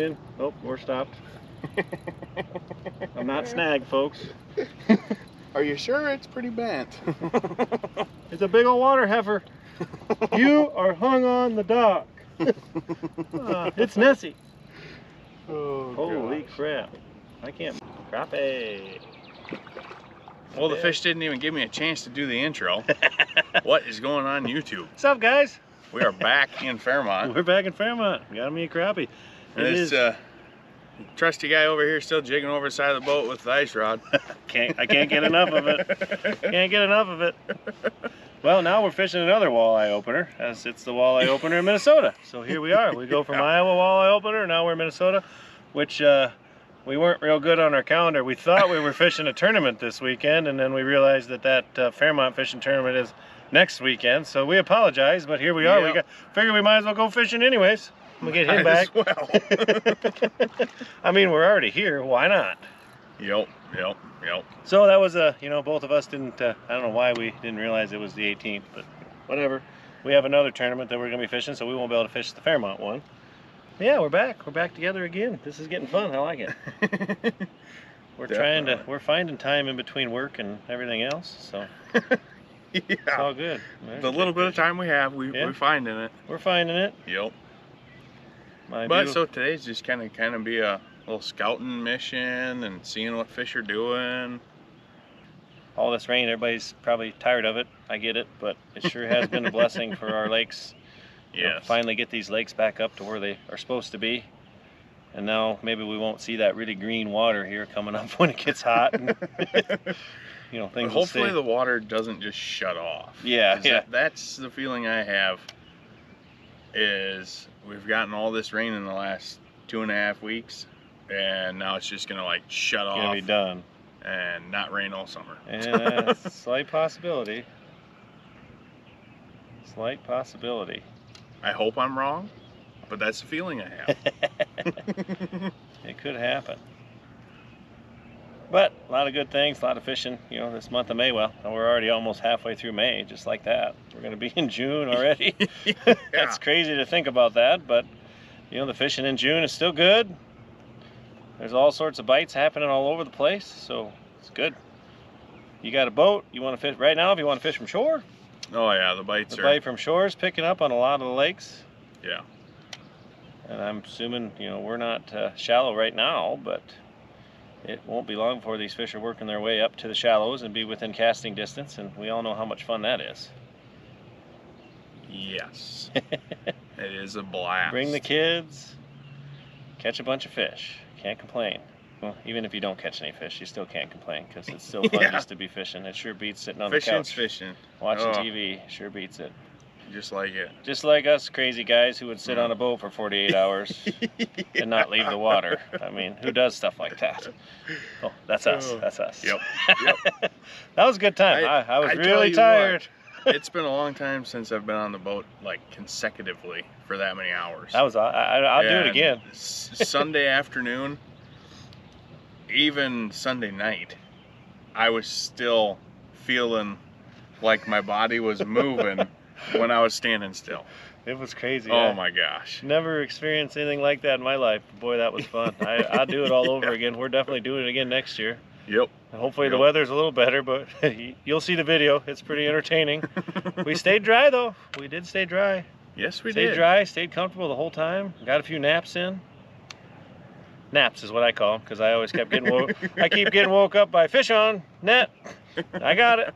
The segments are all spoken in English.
in. Oh, we're stopped. I'm not snagged, folks. Are you sure it's pretty bent? It's a big old water heifer. You are hung on the dock. It's Nessie. Oh, Holy gosh. crap. I can't. Crappie. Well, the fish didn't even give me a chance to do the intro. What is going on YouTube? What's up, guys? We are back in Fairmont. We're back in Fairmont. We got me a crappie. And this trusty guy over here still jigging over the side of the boat with the ice rod. I can't get enough of it. Can't get enough of it. Well, now we're fishing another walleye opener, as it's the walleye opener in Minnesota. So here we are. We go from Iowa walleye opener, now we're in Minnesota, which we weren't real good on our calendar. We thought we were fishing a tournament this weekend, and then we realized that Fairmont fishing tournament is next weekend. So we apologize, but here we are. Yep. Figured we might as well go fishing anyways. We'll get him back. Well. I mean, we're already here. Why not? Yep. So that was you know, both of us didn't, I don't know why we didn't realize it was the 18th, but whatever. We have another tournament that we're going to be fishing, so we won't be able to fish the Fairmont one. Yeah, we're back. We're back together again. This is getting fun. I like it. We're finding time in between work and everything else, so Yeah. it's all good. The little bit of time we have, we're finding it. We're finding it. Yep. But so today's just kind of be a little scouting mission and seeing what fish are doing. All this rain, everybody's probably tired of it. I get it, but it sure has been a blessing for our lakes. Yes. Finally get these lakes back up to where they are supposed to be. And now maybe we won't see that really green water here coming up when it gets hot. And, you know, things. But hopefully the water doesn't just shut off. Yeah. That's the feeling I have. Is we've gotten all this rain in the last 2.5 weeks, and now it's just gonna like shut off. Gonna be done. And not rain all summer. Yeah, slight possibility. Slight possibility. I hope I'm wrong, but that's the feeling I have. It could happen. But a lot of good things, a lot of fishing, you know, this month of May. Well, we're already almost halfway through May, just like that. We're going to be in June already. Yeah. That's crazy to think about that, but, you know, the fishing in June is still good. There's all sorts of bites happening all over the place, so it's good. You got a boat, you want to fish, right now if you want to fish from shore. Oh yeah, the bites The bite from shore is picking up on a lot of the lakes. Yeah. And I'm assuming, you know, we're not shallow right now, but it won't be long before these fish are working their way up to the shallows and be within casting distance, and we all know how much fun that is. Yes. It is a blast. Bring the kids, catch a bunch of fish. Can't complain. Well, even if you don't catch any fish, you still can't complain, because it's still fun just to be fishing. It sure beats sitting on the couch. Fishing. Watching TV sure beats it. Just like it. Just like us crazy guys who would sit on a boat for 48 hours and not leave the water. I mean, who does stuff like that? Oh, that's us. That's us. Yep. That was a good time. I was really tired. It's been a long time since I've been on the boat like consecutively for that many hours. I'll do it again. Sunday afternoon, even Sunday night, I was still feeling like my body was moving when I was standing still. It was crazy. Oh my gosh. Never experienced anything like that in my life. Boy, that was fun. I'll do it all over again. We're definitely doing it again next year. Yep. And hopefully the weather's a little better, but you'll see the video. It's pretty entertaining. We stayed dry though. We did stay dry. Yes, we did. Stayed dry, stayed comfortable the whole time. Got a few naps in. Naps is what I call them, because I always kept getting woke. I keep getting woke up by fish on net. I got it.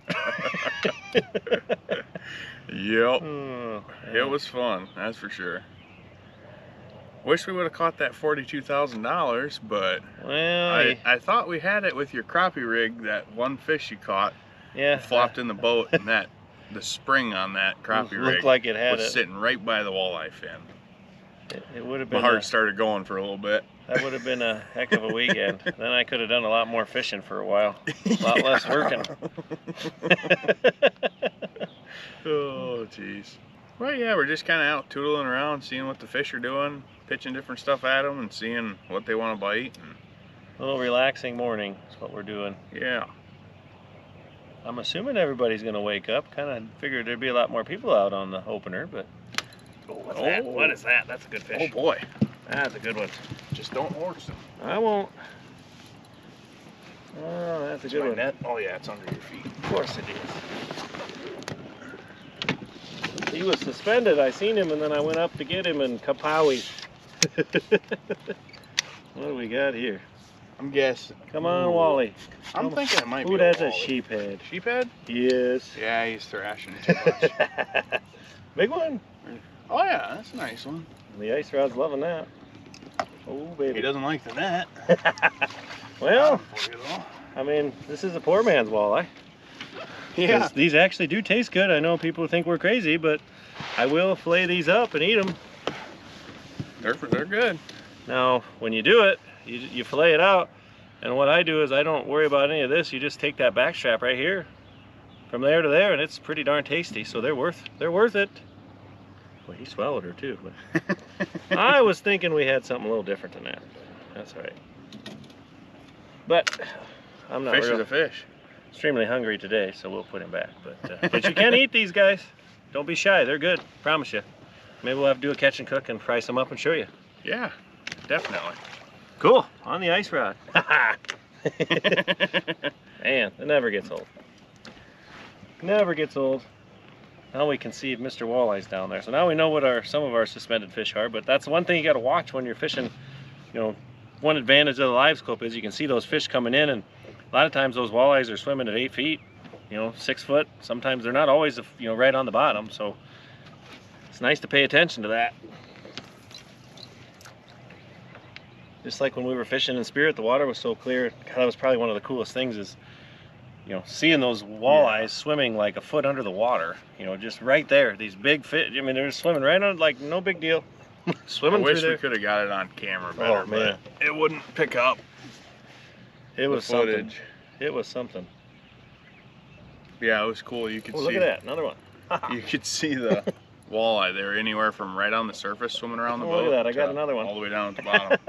Yep. Oh, it was fun, that's for sure. Wish we would have caught that $42,000, but well, I thought we had it with your crappie rig. That one fish you caught, flopped in the boat, and the spring on that crappie rig looked like it had was sitting right by the walleye fin. It would have been. My heart started going for a little bit. That would have been a heck of a weekend. Then I could have done a lot more fishing for a while. A lot less working. Oh, jeez. Well, yeah, we're just kind of out tootling around, seeing what the fish are doing, pitching different stuff at them, and seeing what they want to bite. And a little relaxing morning is what we're doing. Yeah. I'm assuming everybody's going to wake up. Kind of figured there'd be a lot more people out on the opener, but... Oh, what's that? What is that? That's a good fish. Oh, boy. That's a good one. Just don't horse them. I won't. Oh, that's a good one. Net? Oh yeah, it's under your feet. Of course it is. He was suspended. I seen him, and then I went up to get him, and kapowie. What do we got here? I'm guessing. Come on, Wally. I'm thinking it might be. Ooh, that's a wally. sheephead. Sheephead? Yes. Yeah, he's thrashing too much. Big one. Oh yeah, that's a nice one. The ice rod's loving that. Oh, baby. He doesn't like the net. Well, I mean, this is a poor man's walleye. Yeah. These actually do taste good. I know people think we're crazy, but I will fillet these up and eat them. They're good. Now, when you do it, you fillet it out, and what I do is I don't worry about any of this. You just take that back strap right here, from there to there, and it's pretty darn tasty. So they're worth it. Boy, he swallowed her too. But I was thinking we had something a little different than that. That's all right. But I'm not Fish is a fish. Extremely hungry today, so we'll put him back. But you can eat these guys. Don't be shy. They're good. Promise you. Maybe we'll have to do a catch and cook and fry some up and show you. Yeah, definitely. Cool. On the ice rod. Man, it never gets old. Never gets old. Now we can see Mr. Walleye's down there. So now we know what some of our suspended fish are, but that's one thing you got to watch when you're fishing. You know, one advantage of the live scope is you can see those fish coming in, and a lot of times those walleyes are swimming at 8 feet, 6 foot. Sometimes they're not always, right on the bottom, so it's nice to pay attention to that. Just like when we were fishing in Spirit, the water was so clear. God, that was probably one of the coolest things is, seeing those walleyes swimming like a foot under the water, just right there. These big fish, I mean, they're swimming right on, like no big deal. Swimming I wish through there. we could have got it on camera better, Oh, man. but it wouldn't pick up. It was footage. something. It was something. Yeah, it was cool. You could see. Look at that, another one. You could see the walleye. They were anywhere from right on the surface swimming around the boat. Look at that, I got to another one. all the way down at the bottom.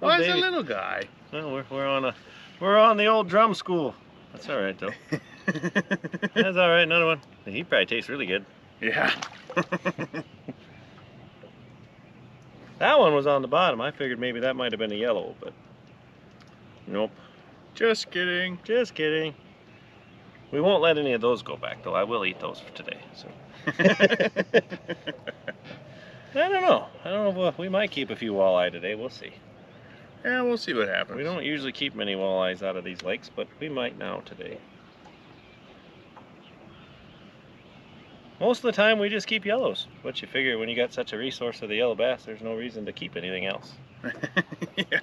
Why is a little guy? Well, we're on the old drum school. That's all right though. That's all right. Another one. He probably tastes really good. Yeah. That one was on the bottom. I figured maybe that might have been a yellow, but nope. Just kidding. Just kidding. We won't let any of those go back though. I will eat those for today. So. I don't know. We might keep a few walleye today. We'll see. Yeah, we'll see what happens. We don't usually keep many walleyes out of these lakes, but we might now today. Most of the time we just keep yellows, but you figure when you got such a resource of the yellow bass, there's no reason to keep anything else. Yeah.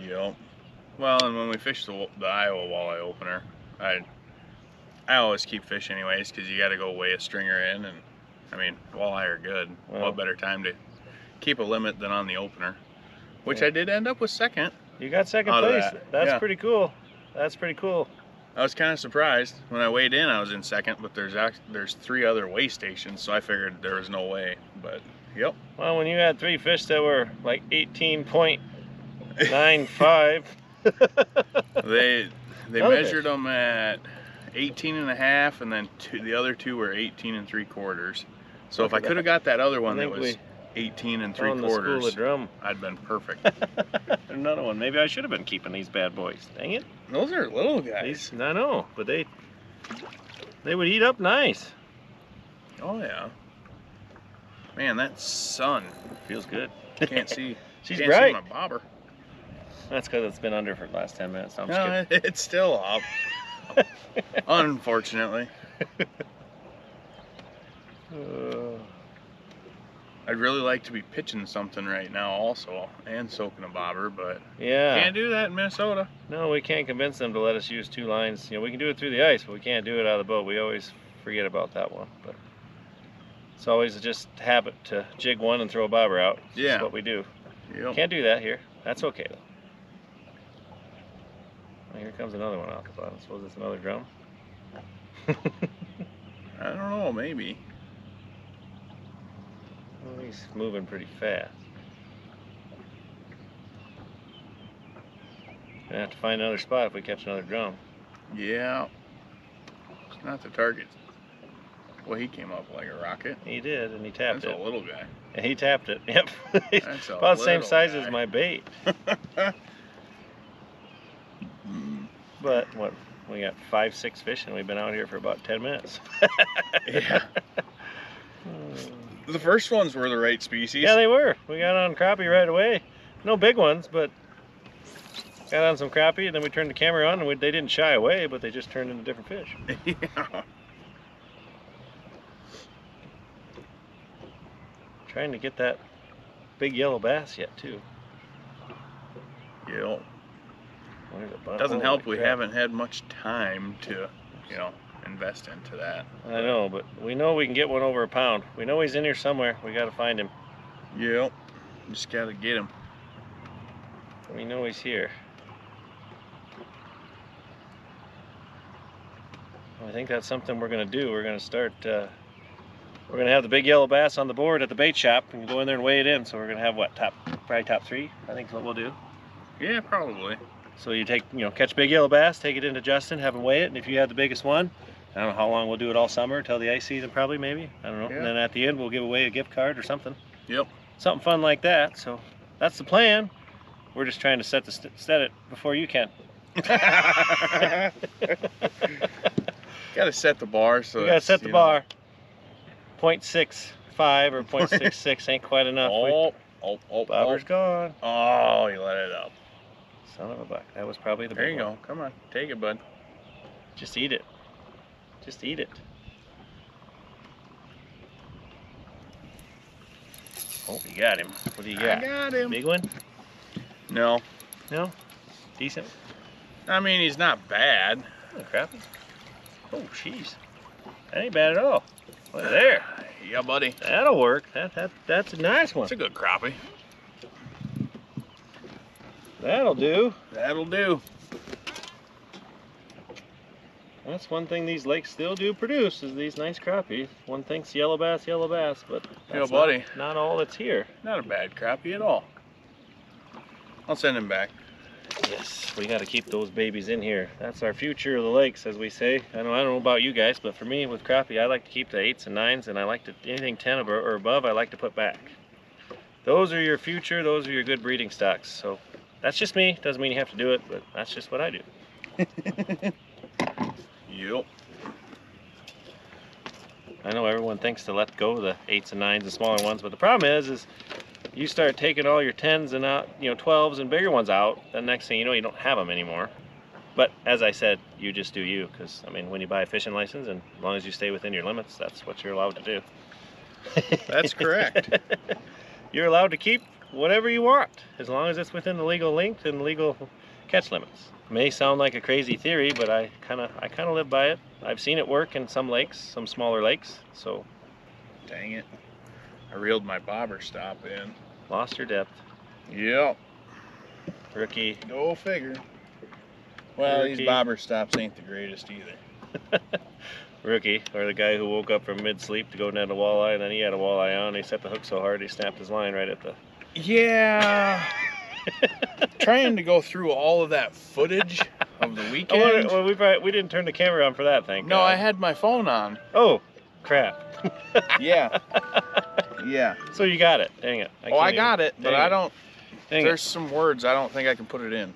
Yep. Well, and when we fish the Iowa walleye opener, I always keep fish anyways, because you got to go weigh a stringer in, and I mean, walleye are good. Well, what better time to keep a limit than on the opener, which yeah. I did end up with second. You got second Out of place. that. That's Yeah. pretty cool. That's pretty cool. I was kind of surprised when I weighed in. I was in second, but there's 3 other weigh stations, so I figured there was no way. But yep. Well, when you had 3 fish that were like 18.95. They Other measured them at 18.5, and then the other 2 were 18 3/4. So if I could have got that other one that was 18 Found the school of 3/4, drum. I'd been perfect. Another one. Maybe I should have been keeping these bad boys. Dang it. Those are little guys. These, I know, but they would eat up nice. Oh yeah. Man, that sun Feels good. can't see. She's can't bright. see my bobber. That's because it's been under for the last 10 minutes. No, I'm just No, kidding. it's still up. Unfortunately. I'd really like to be pitching something right now also, and soaking a bobber, but Yeah. can't do that in Minnesota. No, we can't convince them to let us use 2 lines. We can do it through the ice, but we can't do it out of the boat. We always forget about that one. But it's always just habit to jig one and throw a bobber out. It's just what we do. Yep. Can't do that here. That's okay though. Well, here comes another one out the bottom. I suppose it's another drum. I don't know, maybe. Well, he's moving pretty fast. Gonna have to find another spot if we catch another drum. Yeah. It's not the target. Well, he came up like a rocket. He did, and he tapped That's it. a little guy. And he tapped it. Yep. That's a about the same little size guy. as my bait. But what? We got 5, 6 fish, and we've been out here for about 10 minutes. Yeah. The first ones were the right species. Yeah, they were. We got on crappie right away. No big ones, but got on some crappie, and then we turned the camera on, and they didn't shy away, but they just turned into different fish. Yeah. Trying to get that big yellow bass yet, too. You know, Where's the button? doesn't Holy help we crap. haven't had much time to, you know, invest into that. I know, but we know we can get one over a pound. We know he's in here somewhere. We got to find him. Yep. Just gotta get him. We know he's here. I think that's something we're going to do. We're going to start, we're going to have the big yellow bass on the board at the bait shop and go in there and weigh it in. So we're going to have what, probably top 3, I think is what we'll do. Yeah, probably. So you take, catch big yellow bass, take it into Justin, have him weigh it, and if you have the biggest one, I don't know how long we'll do it, all summer, till the ice season probably, maybe, I don't know. Yeah. And then at the end we'll give away a gift card or something. Yep. Something fun like that. So that's the plan. We're just trying to set it before you can. Gotta set the bar so You gotta it's, set the you bar. 0.65 or 0.66 ain't quite enough. Bobber's gone. Oh, you let it up. Son of a buck. That was probably the There big you one. go. Come on, take it, bud. Just eat it. Just eat it. Oh, you got him. What do you got? I got him. Big one? No. No? Decent? I mean, he's not bad. Oh, crappie. Oh, jeez. That ain't bad at all. Look there. Yeah, buddy. That'll work. That's a nice one. It's a good crappie. That'll do. That'll do. That's one thing these lakes still do produce, is these nice crappie. One thinks yellow bass, but that's buddy. not all that's here. Not a bad crappie at all. I'll send him back. Yes, we got to keep those babies in here. That's our future of the lakes, as we say. I don't know about you guys, but for me with crappie, I like to keep the 8s and 9s, and I like to anything 10 or above, I like to put back. Those are your future. Those are your good breeding stocks. So that's just me. Doesn't mean you have to do it, but that's just what I do. Yep. I know everyone thinks to let go of the 8s and 9s, the smaller ones, but the problem is you start taking all your 10s and out, 12s and bigger ones out, the next thing you know, you don't have them anymore. But as I said, you just do you, because I mean, when you buy a fishing license, and as long as you stay within your limits, that's what you're allowed to do. That's correct. You're allowed to keep whatever you want, as long as it's within the legal length and legal catch limits. May sound like a crazy theory, but I kind of live by it. I've seen it work in some lakes, some smaller lakes. So, Dang it. I reeled my bobber stop in. lost your depth, Yep. rookie. Go figure. Well, Rookie. these bobber stops ain't the greatest either. Rookie, or the guy who woke up from mid-sleep to go down to walleye, and then he had a walleye on. He set the hook so hard he snapped his line right at the. Yeah. Trying to go through all of that footage of the weekend. Well, we didn't turn the camera on for that thing. No, I had my phone on. Oh, crap. Yeah. Yeah. So you got it. Dang it. I got it, but I don't. Dang There's some words I don't think I can put it in.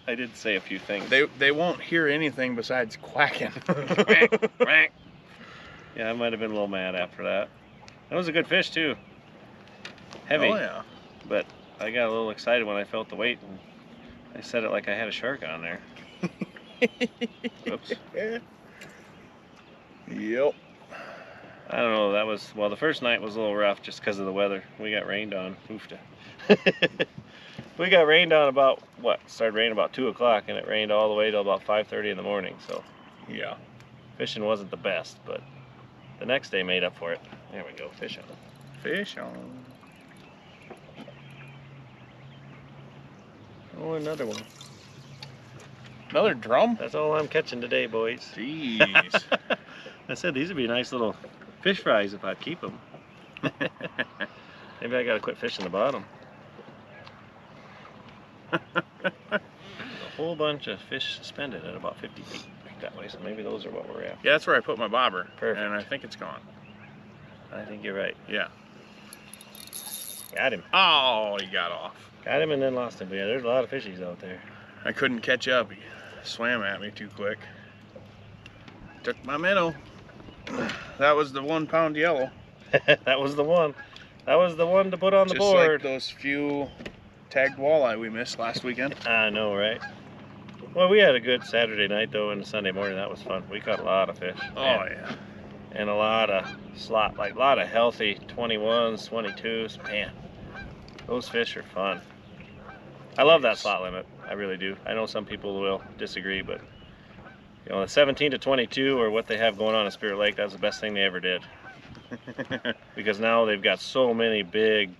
I did say a few things. They won't hear anything besides quacking. Yeah, I might have been a little mad after that. That was a good fish too. Heavy. Oh yeah. But I got a little excited when I felt the weight, and I said it like I had a shark on there. Oops. Yep. I don't know, that was, well, the first night was a little rough just because of the weather. We got rained on. Oofta. We got rained on about, started raining about 2 o'clock, and it rained all the way till about 5:30 in the morning. So, Yeah. fishing wasn't the best, but the next day made up for it. There we go, fish on. Fish on. Oh, another one. Another drum? That's all I'm catching today, boys. Jeez. I said these would be nice little fish fries if I'd keep them. Maybe I gotta quit fishing the bottom. There's a whole bunch of fish suspended at about 50 feet. that way, so maybe those are what we're after. Yeah, that's where I put my bobber. Perfect. And I think it's gone. I think you're right. Yeah. Got him. Oh, he got off. Got him and then lost him. But yeah, there's a lot of fishies out there. I couldn't catch up. He swam at me too quick. Took my minnow. That was the 1 pound yellow. That was the one. That was the one to put on the board. Just like those few tagged walleye we missed last weekend. I know, right? Well, we had a good Saturday night though, and Sunday morning. That was fun. We caught a lot of fish. Oh yeah. And a lot of slot, like a lot of healthy 21s, 22s. Man, those fish are fun. I love that slot limit. I really do. I know some people will disagree, but you know, the 17 to 22 or what they have going on in Spirit Lake, that's the best thing they ever did. Because now they've got so many big,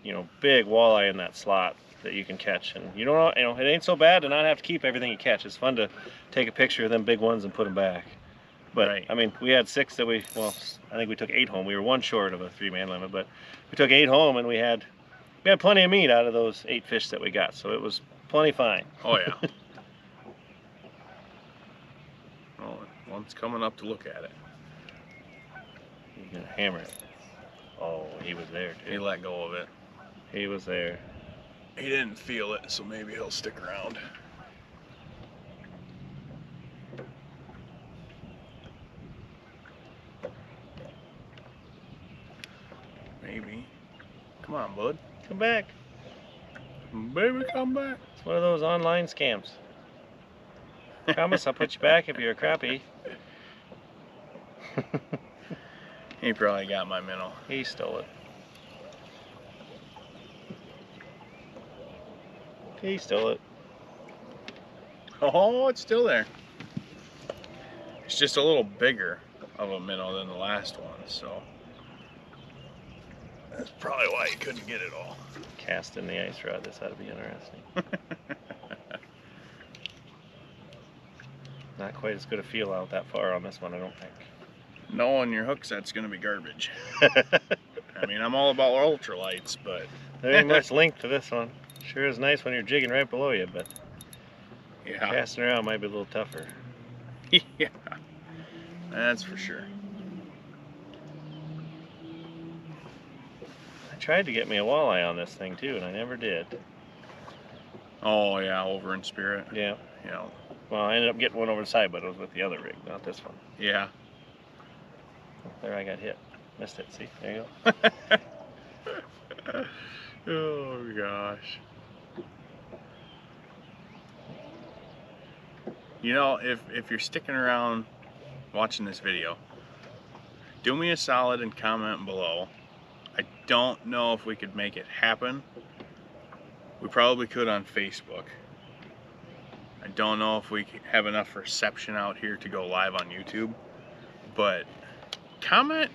big walleye in that slot that you can catch, and it ain't so bad to not have to keep everything you catch. It's fun to take a picture of them big ones and put them back. But right. I mean, we had 6 that I think we took 8 home. We were 1 short of a 3-man limit, but we took 8 home, and we had plenty of meat out of those 8 fish that we got, so it was plenty fine. Oh yeah. Oh, one's coming up to look at it. He's gonna hammer it. Oh, he was there too. He let go of it. He was there. He didn't feel it, so maybe he'll stick around. Maybe. Come on, bud. Come back. Baby, come back. It's one of those online scams. Promise I'll put you back if you're a crappie. He probably got my minnow. He stole it. He stole it. Oh, it's still there. It's just a little bigger of a minnow than the last one, so that's probably why you couldn't get it all. Cast in the ice rod. This ought to be interesting. Not quite as good a feel out that far on this one, I don't think. No, on your hook set's gonna be garbage. I mean, I'm all about ultralights, but there ain't much length to this one. Sure is nice when you're jigging right below you, but yeah, casting around might be a little tougher. Yeah, that's for sure. I tried to get me a walleye on this thing too, and I never did. Oh yeah, over in Spirit. Yeah. Yeah. Well, I ended up getting one over the side, but it was with the other rig, not this one. Yeah. There I got hit. Missed it, see? There you go. Oh gosh. You know, if you're sticking around watching this video, do me a solid and comment below. I don't know if we could make it happen. We probably could on Facebook. I don't know if we have enough reception out here to go live on YouTube, but comment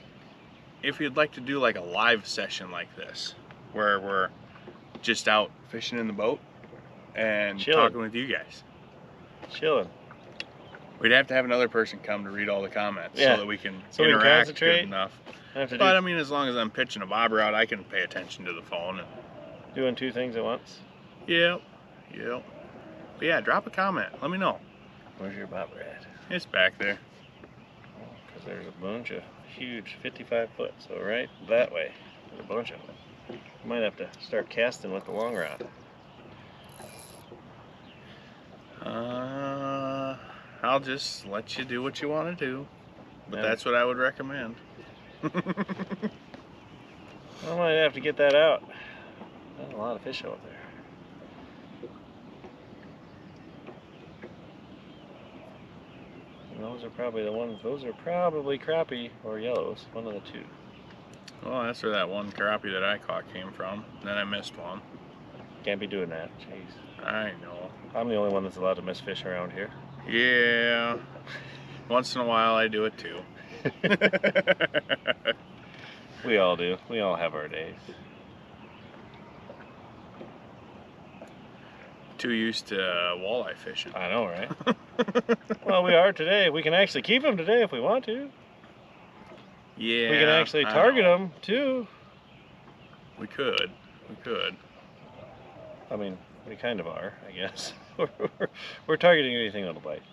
if you'd like to do like a live session like this, where we're just out fishing in the boat and talking with you guys. Chilling. We'd have to have another person come to read all the comments, yeah, so that we can so interact good enough. But I mean, as long as I'm pitching a bobber out, I can pay attention to the phone. And doing 2 things at once? Yep. Yep. But yeah, drop a comment. Let me know. Where's your bobber at? It's back there. Because there's a bunch of huge 55 foot, so right that way. There's a bunch of them. You might have to start casting with the long rod. I'll just let you do what you want to do. But Yeah. That's what I would recommend. I might have to get that out. There's a lot of fish out there. And those are probably the ones, those are probably crappie or yellows, one of the 2. Well, that's where that one crappie that I caught came from. Then I missed one. Can't be doing that, jeez. I know. I'm the only one that's allowed to miss fish around here. Yeah. Once in a while I do it too. We all do. We all have our days. Too used to walleye fishing. I know, right? Well, we are today. We can actually keep them today if we want to. Yeah. We can actually target them too. We could. We could. I mean, we kind of are, I guess. We're targeting anything that'll bite.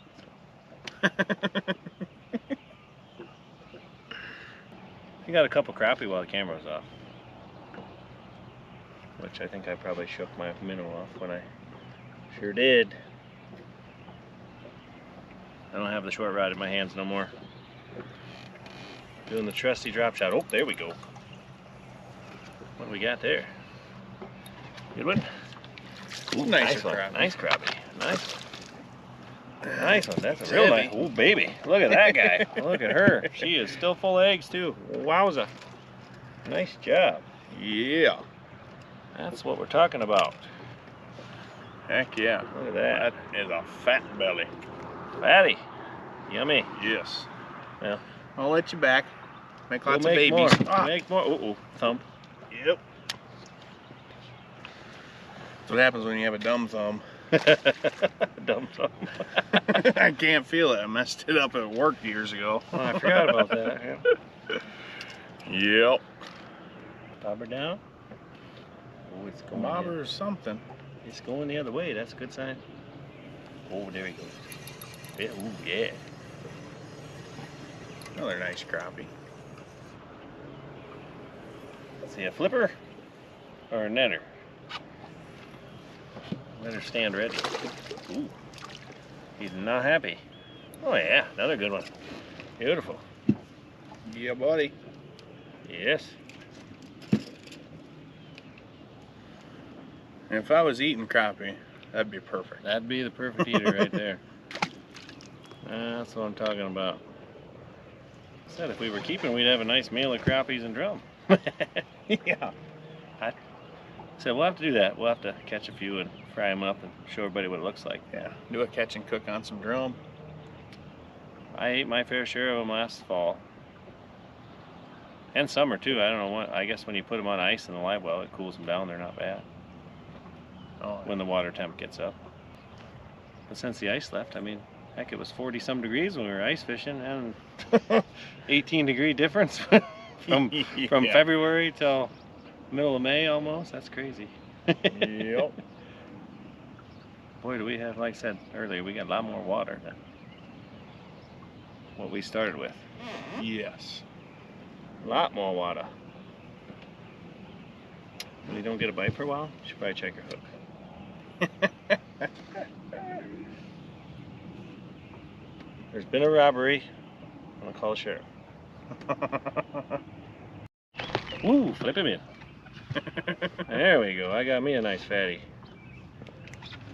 You got a couple crappie while the camera was off. Which I think I probably shook my minnow off when I sure did. I don't have the short rod in my hands no more. Doing the trusty drop shot. Oh, there we go. What do we got there? Good one. Ooh, Nice one. crappie. Nice crappie. Nice one. Nice one. That's It's a real heavy. nice. Oh, baby. Look at that guy. Look at her. She is still full of eggs, too. Wowza. Nice job. Yeah. That's what we're talking about. Heck yeah. Look at that. That is a fat belly. Fatty. Yummy. Yes. Well, I'll let you back. Make lots we'll of make babies. More. Make more. Uh-oh. Thump. Yep. That's what happens when you have a dumb thumb. Dumb thumb. I can't feel it. I messed it up at work years ago. Oh, I forgot about that. Yep. Bobber down. Oh, it's going. Bobber or something. It's going the other way. That's a good sign. Oh, there he goes. Yeah. Ooh, yeah. Another nice crappie. Let's see, a flipper or a netter? Let her stand ready. Ooh, he's not happy. Oh yeah, another good one. Beautiful. Yeah, buddy. Yes. And if I was eating crappie, that'd be perfect. That'd be the perfect eater right there. That's what I'm talking about. Said if we were keeping, we'd have a nice meal of crappies and drum. Yeah. So we'll have to do that. We'll have to catch a few and fry them up and show everybody what it looks like. Yeah. Do a catch and cook on some drum. I ate my fair share of them last fall. And summer too. I don't know what. I guess when you put them on ice in the live well, it cools them down. They're not bad Oh. when the water temp gets up. But since the ice left, I mean, heck, it was 40-some degrees when we were ice fishing, and 18-degree difference from Yeah. February till middle of May almost. That's crazy. Yep. Boy, do we have, like I said earlier, we got a lot more water than what we started with. Yes. A lot more water. When you don't get a bite for a while, you should probably check your hook. There's been a robbery. I'm gonna call the sheriff. Ooh, flip him in. There we go. I got me a nice fatty.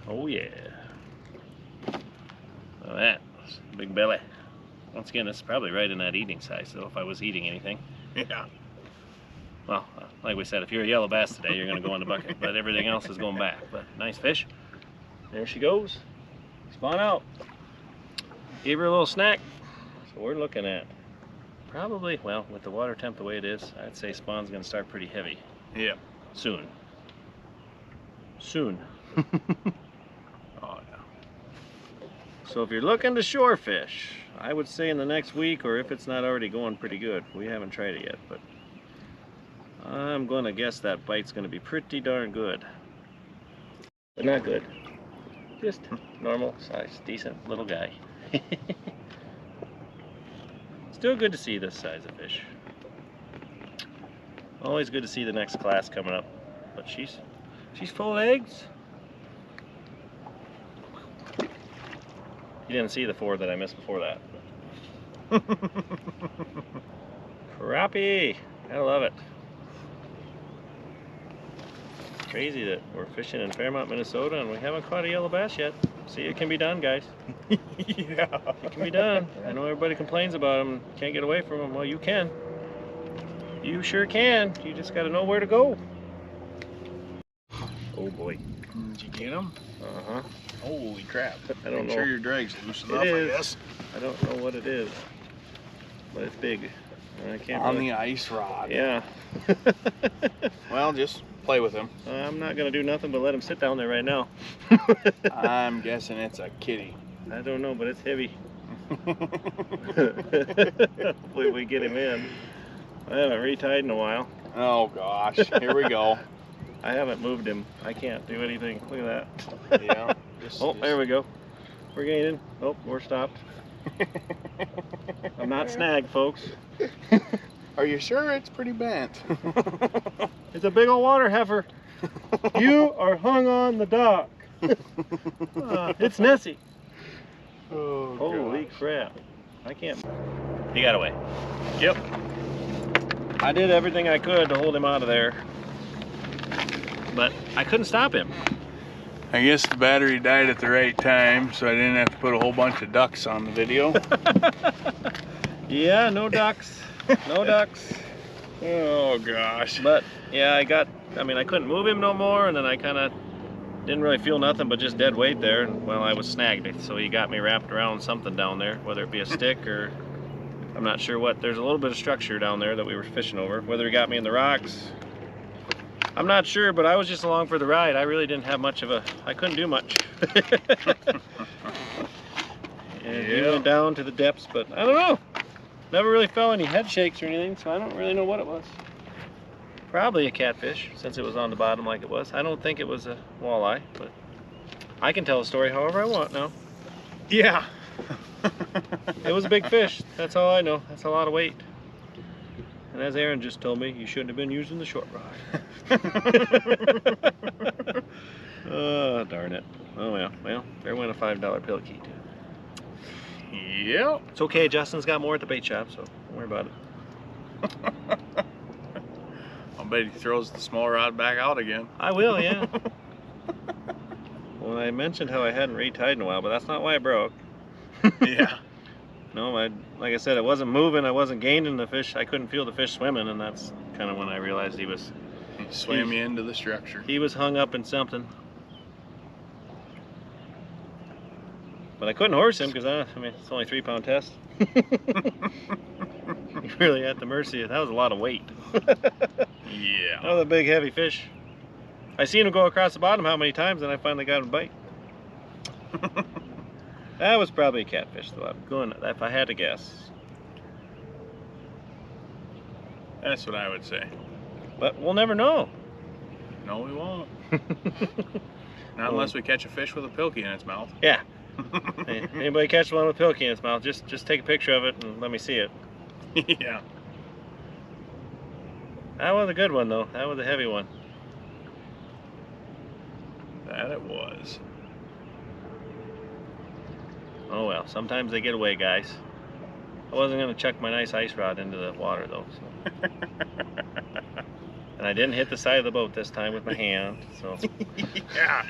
Oh yeah. Look at that. Big belly. Once again, this is probably right in that eating size, so if I was eating anything. Yeah. Well, like we said, if you're a yellow bass today, you're going to go in the bucket, but everything else is going back. But nice fish. There she goes. Spawn out. Gave her a little snack. So we're looking at probably, well, with the water temp the way it is, I'd say spawn's going to start pretty heavy. Yep. Soon. Soon. Oh yeah. So if you're looking to shore fish, I would say in the next week, or if it's not already going pretty good. We haven't tried it yet, but I'm going to guess that bite's going to be pretty darn good. But not good. Just normal size, decent little guy. Still good to see this size of fish. Always good to see the next class coming up. But she's full of eggs. You didn't see the 4 that I missed before that. Crappie! I love it. It's crazy that we're fishing in Fairmont, Minnesota, and we haven't caught a yellow bass yet. See, it can be done, guys. Yeah. It can be done. I know everybody complains about them, can't get away from them. Well, you can. You sure can. You just got to know where to go. Oh boy. Did you get him? Uh-huh. Holy crap. I don't know. Make sure your drag's loose enough, It I is. guess. I don't know what it is, but it's big. I can't On really... the ice rod. Yeah. Well, just play with him. I'm not going to do nothing but let him sit down there right now. I'm guessing it's a kitty. I don't know, but it's heavy. Hopefully we get him in. I haven't retied in a while. Oh gosh, here we go. I haven't moved him. I can't do anything. Look at that. Yeah. Oh, there we go. We're getting in. Oh, we're stopped. I'm not snagged, folks. Are you sure it's pretty bent? It's a big old water heifer. You are hung on the dock. It's Nessie. Oh, holy crap. I can't. He got away. Yep. I did everything I could to hold him out of there, but I couldn't stop him. I guess the battery died at the right time, so I didn't have to put a whole bunch of ducks on the video. Yeah, no ducks. No ducks. Oh gosh. But yeah, I couldn't move him no more, and then I kind of didn't really feel nothing but just dead weight there. And well, I was snagged, so he got me wrapped around something down there, whether it be a stick or I'm not sure what. There's a little bit of structure down there that we were fishing over. Whether he got me in the rocks, I'm not sure, but I was just along for the ride. I really didn't have much of I couldn't do much. And he went down to the depths, but I don't know. Never really felt any head shakes or anything, so I don't really know what it was. Probably a catfish, since it was on the bottom like it was. I don't think it was a walleye, but I can tell the story however I want now. Yeah. It was a big fish, that's all I know. That's a lot of weight. And as Aaron just told me, you shouldn't have been using the short rod. Oh, darn it. Oh well, there went a $5 pill key too. Yep. It's okay, Justin's got more at the bait shop, so don't worry about it. I'll bet he throws the small rod back out again. I will, yeah. Well, I mentioned how I hadn't retied in a while, but that's not why I broke. Yeah. No, like I said, it wasn't moving, I wasn't gaining the fish, I couldn't feel the fish swimming, and that's kind of when I realized he swam you into the structure. He was hung up in something. But I couldn't horse him because I mean, it's only a 3-pound test. You really at the mercy of, that was a lot of weight. Yeah. That was a big heavy fish. I seen him go across the bottom how many times, and I finally got him to bite. That was probably a catfish though. I'm going, if I had to guess. That's what I would say. But we'll never know. No, we won't. Not unless we catch a fish with a pilky in its mouth. Yeah. Hey, anybody catch one with a pilky in its mouth, just take a picture of it and let me see it. Yeah. That was a good one though. That was a heavy one. That it was. Oh well, sometimes they get away, guys. I wasn't going to chuck my nice ice rod into the water though. So. And I didn't hit the side of the boat this time with my hand, so. Yeah.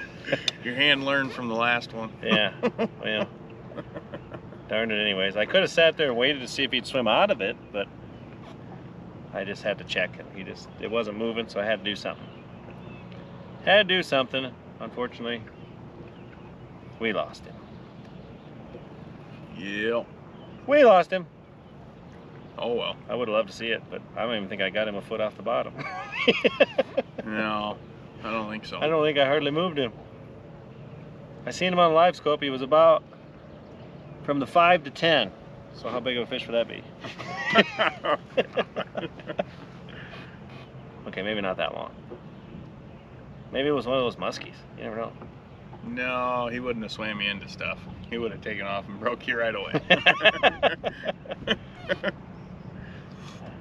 Your hand learned from the last one. Yeah, well, darn it anyways. I could have sat there and waited to see if he'd swim out of it, but I just had to check and it wasn't moving, so I had to do something. Had to do something. Unfortunately, we lost him. Yep. We lost him. Oh well. I would have loved to see it, but I don't even think I got him a foot off the bottom. No, I don't think so. I don't think I hardly moved him. I seen him on a live scope. He was about from the 5 to 10. So how big of a fish would that be? Okay, maybe not that long. Maybe it was one of those muskies. You never know. No, he wouldn't have swam me into stuff. He would have taken off and broke you right away.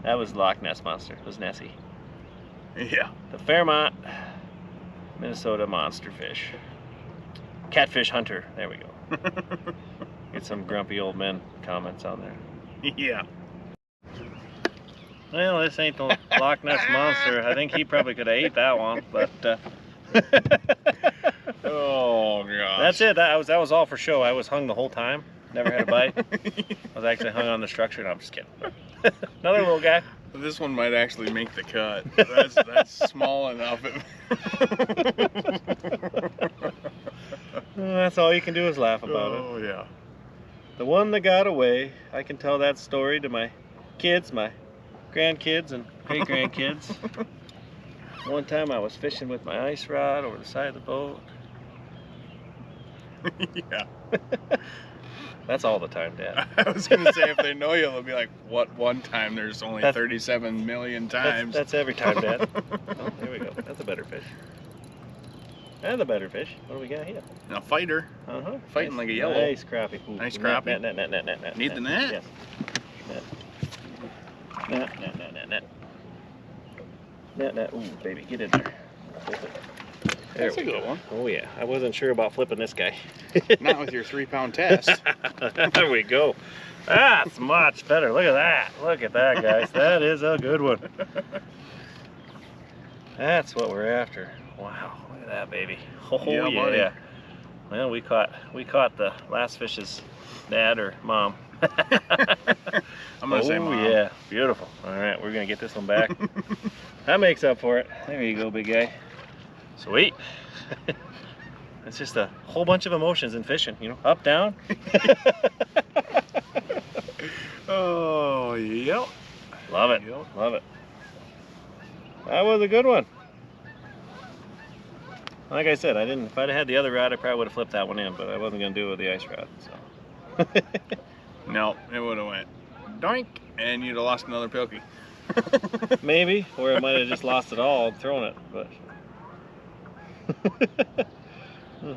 That was Loch Ness Monster. It was Nessie. Yeah. The Fairmont Minnesota monster fish. Catfish hunter. There we go. Get some grumpy old men comments on there. Yeah. Well, this ain't the Loch Ness Monster. I think he probably could have ate that one, but oh gosh. that's it. That was all for show. I was hung the whole time. Never had a bite. I was actually hung on the structure. No, I'm just kidding. Another little guy. This one might actually make the cut. That's small enough. That's all you can do is laugh about it. Oh yeah. The one that got away. I can tell that story to my kids, my grandkids, and great-grandkids. One time I was fishing with my ice rod over the side of the boat. Yeah. That's all the time, Dad. I was gonna say, if they know you, they'll be like, "What one time? There's only 37 million times." That's every time, Dad. Oh, there we go. That's a better fish. And the better fish. What do we got here? And a fighter. Uh-huh. Fighting nice, like a yellow. Nice crappie. Ooh, Nice crappie. Net. Need the net? Yes. Net. Ooh, baby, get in there. Flip it. There That's a good one. Oh yeah, I wasn't sure about flipping this guy. Not with your 3-pound test. There we go. That's much better. Look at that. Look at that, guys. That is a good one. That's what we're after. Wow, look at that, baby. Oh Yeah, yeah. buddy. Well, we caught the last fish's dad or mom. I'm gonna say mom. Oh yeah, beautiful. All right, we're gonna get this one back. That makes up for it. There you go, big guy. Sweet. It's just a whole bunch of emotions in fishing, you know, up, down. Oh, yep. Love it. Yep. Love it. That was a good one. Like I said, if I'd had the other rod, I probably would have flipped that one in, but I wasn't gonna do it with the ice rod. So. No, it would have went doink, and you'd have lost another pilky. Maybe, or I might have just lost it all and thrown it, but.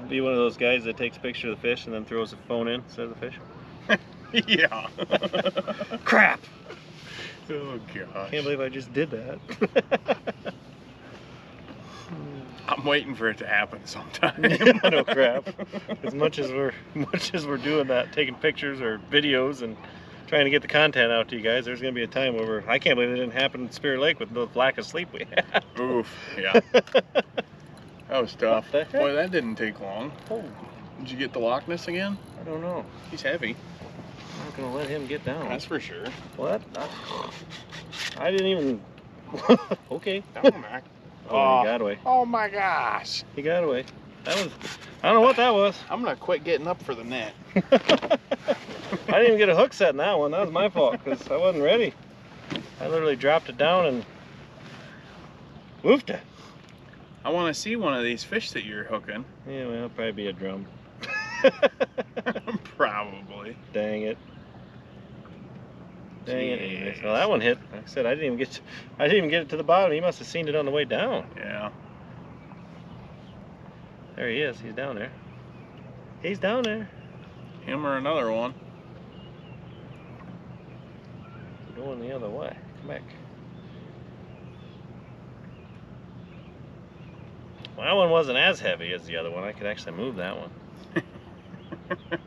Be one of those guys that takes a picture of the fish and then throws the phone in instead of the fish. Yeah. Crap! Oh gosh. Can't believe I just did that. I'm waiting for it to happen sometime. No crap. As much as we're doing that, taking pictures or videos and trying to get the content out to you guys, there's gonna be a time where I can't believe it didn't happen in Spirit Lake with the lack of sleep we had. Oof. Yeah. That was tough. What the heck? Boy, that didn't take long. Oh, Did you get the Loch Ness again? I don't know. He's heavy. I'm not gonna let him get down. That's for sure. What? I didn't even. Okay. Down, Mac. Oh, he got away. Oh my gosh. He got away. That was. I don't know what that was. I'm gonna quit getting up for the net. I didn't even get a hook set in that one. That was my fault because I wasn't ready. I literally dropped it down and woofed it. I want to see one of these fish that you're hooking. Yeah, well, it'll probably be a drum. Probably. Dang it. Dang it. Jeez. Anyways, well, that one hit. Like I said, I didn't even get it to the bottom. He must have seen it on the way down. Yeah. There he is. He's down there. He's down there. Him or another one. Going the other way. Come back. Well, that one wasn't as heavy as the other one. I could actually move that one. A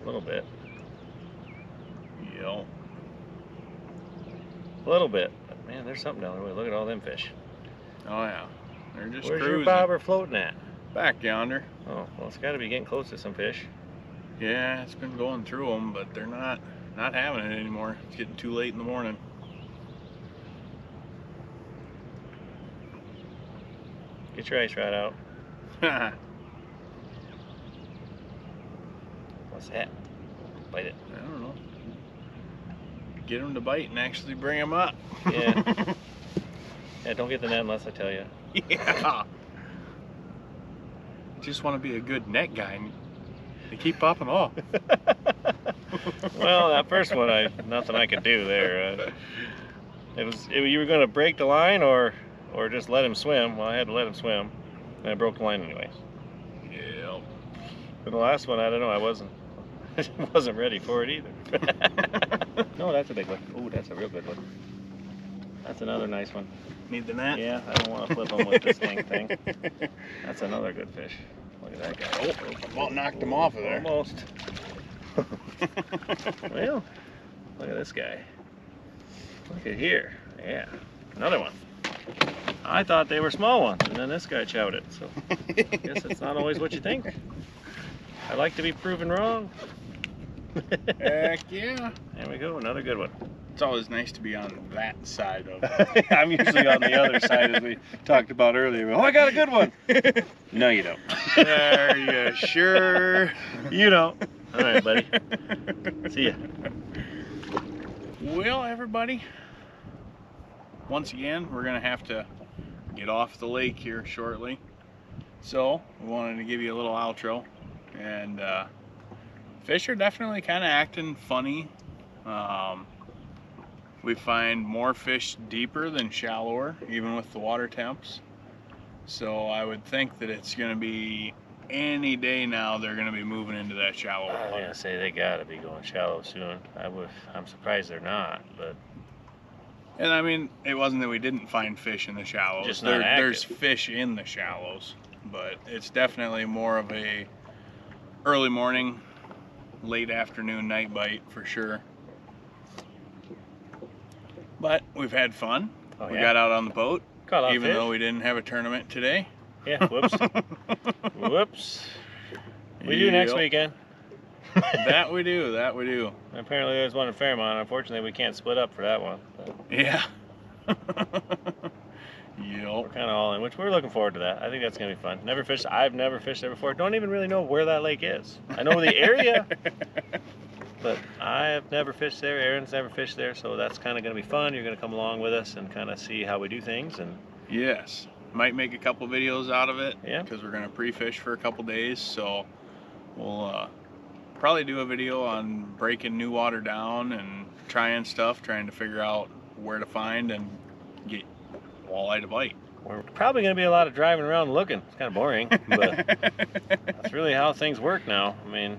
little bit. Yep. A little bit. But man, there's something down there. Look at all them fish. Oh yeah. They're just Where's cruising. your bobber floating at? Back yonder. Oh, well, it's got to be getting close to some fish. Yeah, it's been going through them, but they're not having it anymore. It's getting too late in the morning. Get your ice rod out. What's that? Bite it. I don't know. Get them to bite and actually bring them up. Yeah. Yeah, don't get the net unless I tell you. Yeah. Just want to be a good net guy. And they keep popping off. Well, that first one, nothing I could do there. You were going to break the line or just let him swim. Well, I had to let him swim, and I broke the line anyways. Yeah. For the last one, I don't know. I wasn't ready for it either. No, that's a big one. Oh, that's a real good one. That's another nice one. Need the net? Yeah, I don't want to flip them with this thing. That's another good fish. Look at that guy. Oh, about knocked him off of there. Almost. Well, look at this guy. Look at here. Yeah, another one. I thought they were small ones, and then this guy chowed it. So I guess it's not always what you think. I like to be proven wrong. Heck yeah. There we go, another good one. It's always nice to be on that side of it. I'm usually on the other side, as we talked about earlier. Oh, I got a good one. No, you don't. Are you sure? You don't. All right, buddy. See ya. Well, everybody, once again, we're going to have to get off the lake here shortly. So, we wanted to give you a little outro. And fish are definitely kind of acting funny. We find more fish deeper than shallower, even with the water temps. So I would think that it's going to be any day now they're going to be moving into that shallow I was water. gonna say they gotta be going shallow soon. I'm surprised they're not, but And I mean, it wasn't that we didn't find fish in the shallows. Just not There's active. fish in the shallows, but it's definitely more of a early morning, late afternoon night bite for sure. But we've had fun. Oh, We yeah. got out on the boat, Caught a lot of even fish. though we didn't have a tournament today. Yeah, whoops. Whoops. We do next Yep. weekend. That we do, that we do. Apparently there's one in Fairmont. Unfortunately, we can't split up for that one. But Yeah. we're Yep. kind of all in, which we're looking forward to that. I think that's going to be fun. I've never fished there before. Don't even really know where that lake is. I know the area, but I have never fished there. Aaron's never fished there, so that's kind of going to be fun. You're going to come along with us and kind of see how we do things. And Yes. Might make a couple videos out of it. Yeah. Because we're going to pre-fish for a couple days, so we'll probably do a video on breaking new water down and trying to figure out where to find and get walleye to bite. we're probably going to be a lot of driving around looking. It's kind of boring, but that's really how things work now. I mean,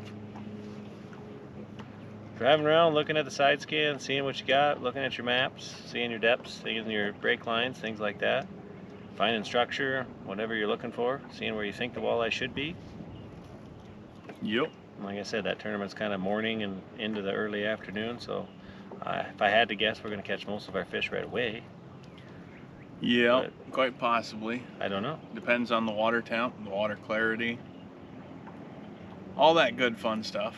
driving around, looking at the side scan, seeing what you got, looking at your maps, seeing your depths, seeing your break lines, things like that. Finding structure, whatever you're looking for, seeing where you think the walleye should be. Yep. Like I said, that tournament's kind of morning and into the early afternoon, so if I had to guess, we're going to catch most of our fish right away. Yep, quite possibly. I don't know. Depends on the water temp, the water clarity, all that good fun stuff.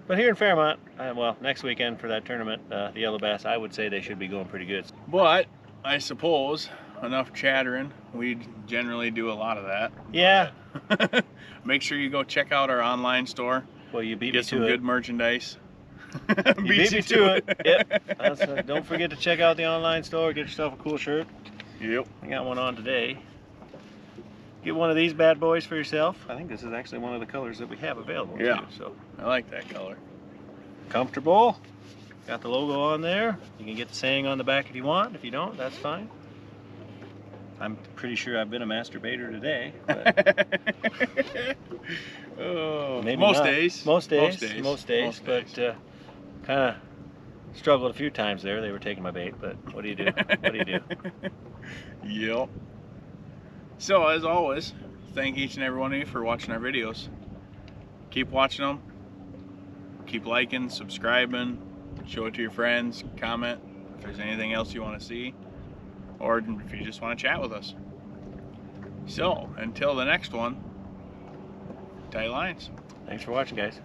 But here in Fairmont, well, next weekend for that tournament, the yellow bass, I would say they should be going pretty good. But I suppose enough chattering. We generally do a lot of that. Yeah. Make sure you go check out our online store. Well, you beat me Get some to good it. merchandise. You beat me to it. Yep. Don't forget to check out the online store. Get yourself a cool shirt. Yep. I got one on today. Get one of these bad boys for yourself. I think this is actually one of the colors that we have available. Yeah. Too, so I like that color. comfortable. Got the logo on there. You can get the saying on the back if you want. If you don't, that's fine. I'm pretty sure I've been a masturbator today. But Oh, maybe most not. days. Most days. Most But kind of struggled a few times there. They were taking my bait. But what do you do? What do you do? Yep. So as always, thank each and every one of you for watching our videos. Keep watching them. Keep liking, subscribing, show it to your friends, comment if there's anything else you want to see, or if you just want to chat with us. So until the next one, tight lines. Thanks for watching, guys.